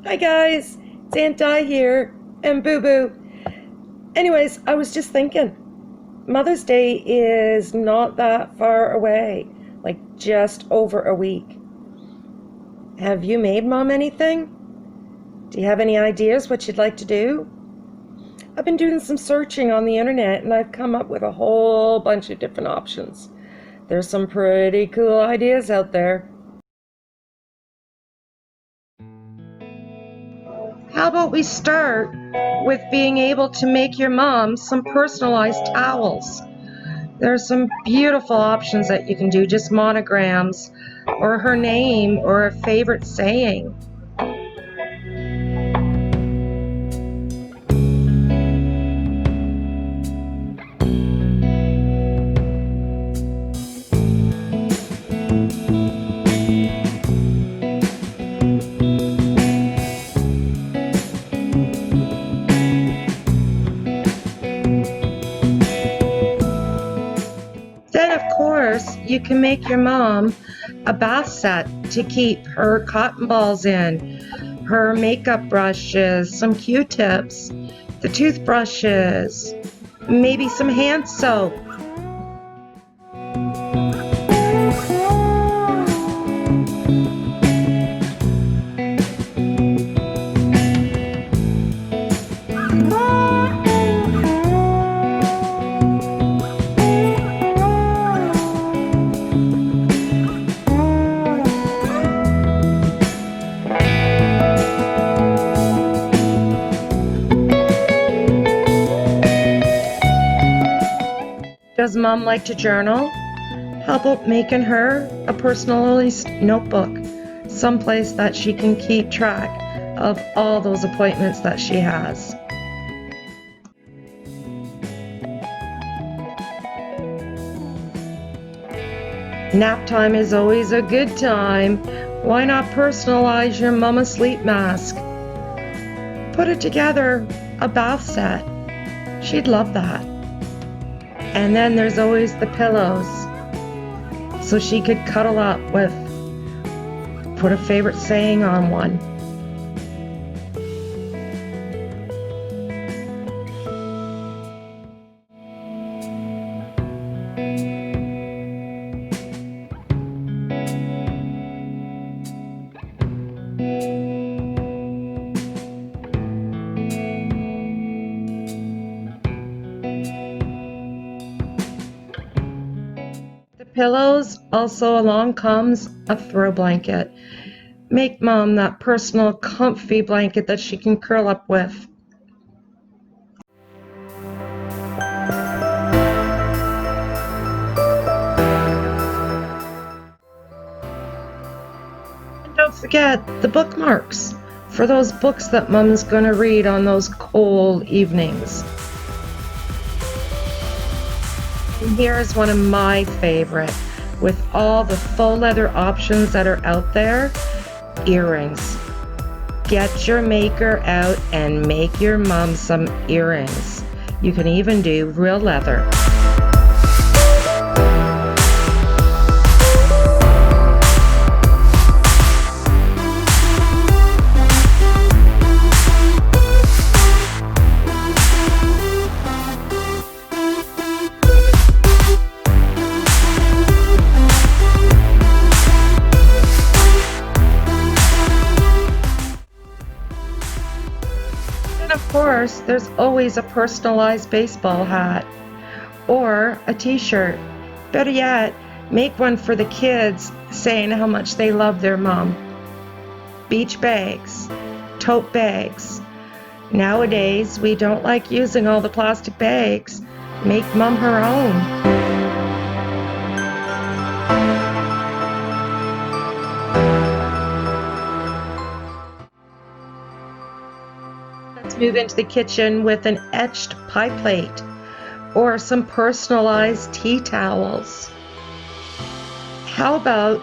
Hi guys, it's AuntDi here, and Boo Boo. Anyways, I was just thinking, Mother's Day is not that far away, like just over a week. Have you made Mom anything? Do you have any ideas what you'd like to do? I've been doing some searching on the internet and I've come up with a whole bunch of different options. There's some pretty cool ideas out there. How about we start with being able to make your mom some personalized towels? There's some beautiful options that you can do, just monograms or her name or a favorite saying. Then, of course, you can make your mom a bath set to keep her cotton balls in, her makeup brushes, some Q-tips, the toothbrushes, maybe some hand soap. Does Mom like to journal? How about making her a personalized notebook, someplace that she can keep track of all those appointments that she has? Nap time is always a good time. Why not personalize your mama sleep mask? Put it together, a bath set. She'd love that. And then there's always the pillows, so she could cuddle up with, put a favorite saying on one. Pillows, also along comes a throw blanket. Make Mom that personal comfy blanket that she can curl up with. And don't forget the bookmarks for those books that Mom's gonna read on those cold evenings. And here is one of my favorite, with all the faux leather options that are out there, earrings. Get your maker out and make your mom some earrings. You can even do real leather. And of course, there's always a personalized baseball hat or a t-shirt. Better yet, make one for the kids saying how much they love their mom. Beach bags, tote bags. Nowadays, we don't like using all the plastic bags. Make Mom her own. Let's move into the kitchen with an etched pie plate or some personalized tea towels. How about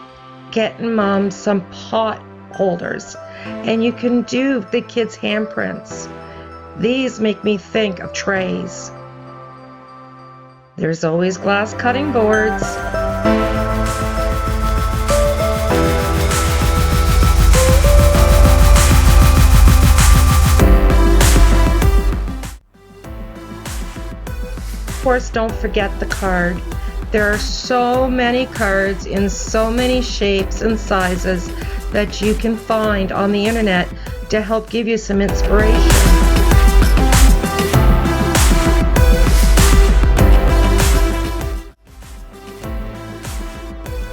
getting Mom some pot holders, and you can do the kids' handprints. These make me think of trays. There's always glass cutting boards. course, don't forget the card. There are so many cards in so many shapes and sizes that you can find on the internet to help give you some inspiration.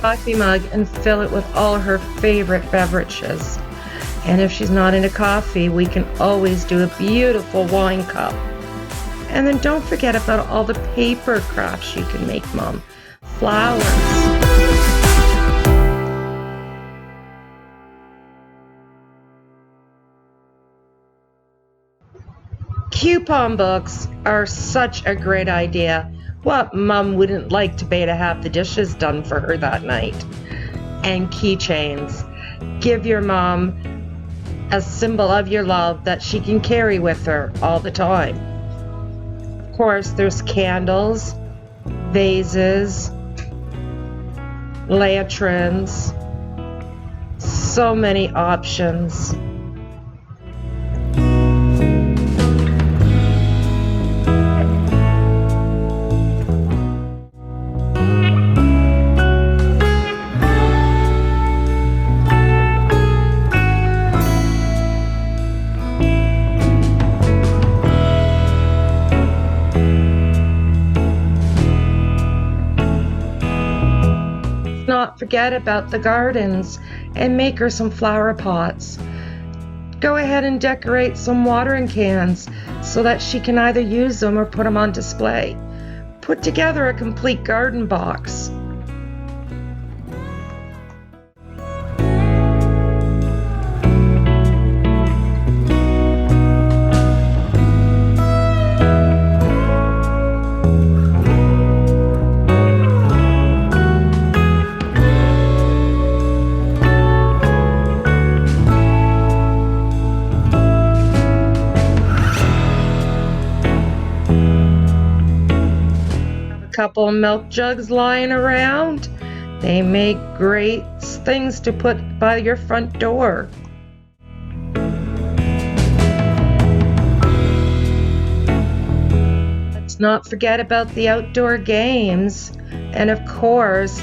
Coffee mug and fill it with all her favorite beverages. And if she's not into coffee, we can always do a beautiful wine cup. And then don't forget about all the paper crafts you can make, Mom. Flowers. Coupon books are such a great idea. What mom wouldn't like to pay to have the dishes done for her that night? And keychains. Give your mom a symbol of your love that she can carry with her all the time. Of course, there's candles, vases, lanterns, so many options. Not forget about the gardens and make her some flower pots. Go ahead and decorate some watering cans so that she can either use them or put them on display. Put together a complete garden box. Couple of milk jugs lying around. They make great things to put by your front door. Let's not forget about the outdoor games. And of course,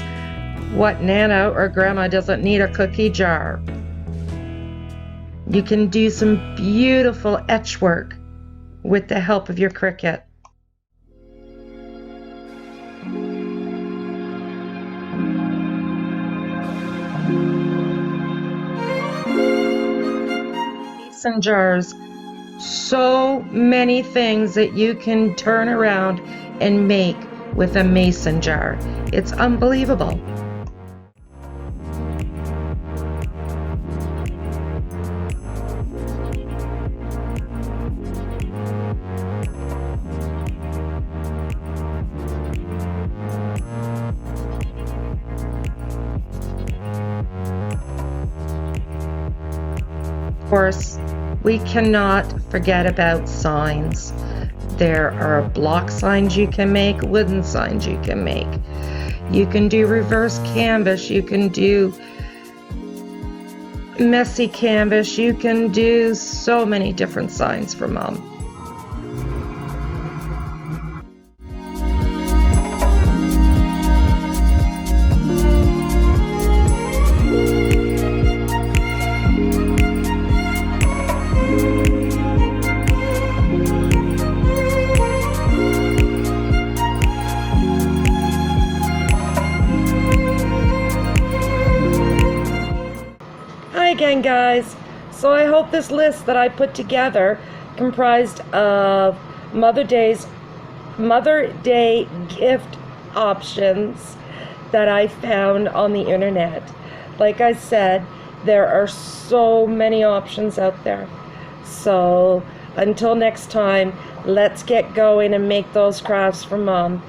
what Nana or Grandma doesn't need a cookie jar? You can do some beautiful etch work with the help of your Cricut. Mason jars. So many things that you can turn around and make with a mason jar. It's unbelievable. Of course, we cannot forget about signs. There are block signs you can make, wooden signs you can make. You can do reverse canvas, you can do messy canvas, you can do so many different signs for Mom. Again, guys, so I hope this list that I put together comprised of Mother Day gift options that I found on the internet. Like I said, there are so many options out there. So until next time, let's get going and make those crafts for Mom.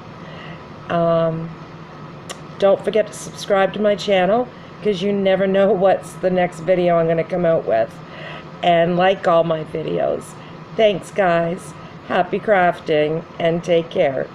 Don't forget to subscribe to my channel, because you never know what's the next video I'm going to come out with. And like all my videos. Thanks, guys. Happy crafting and take care.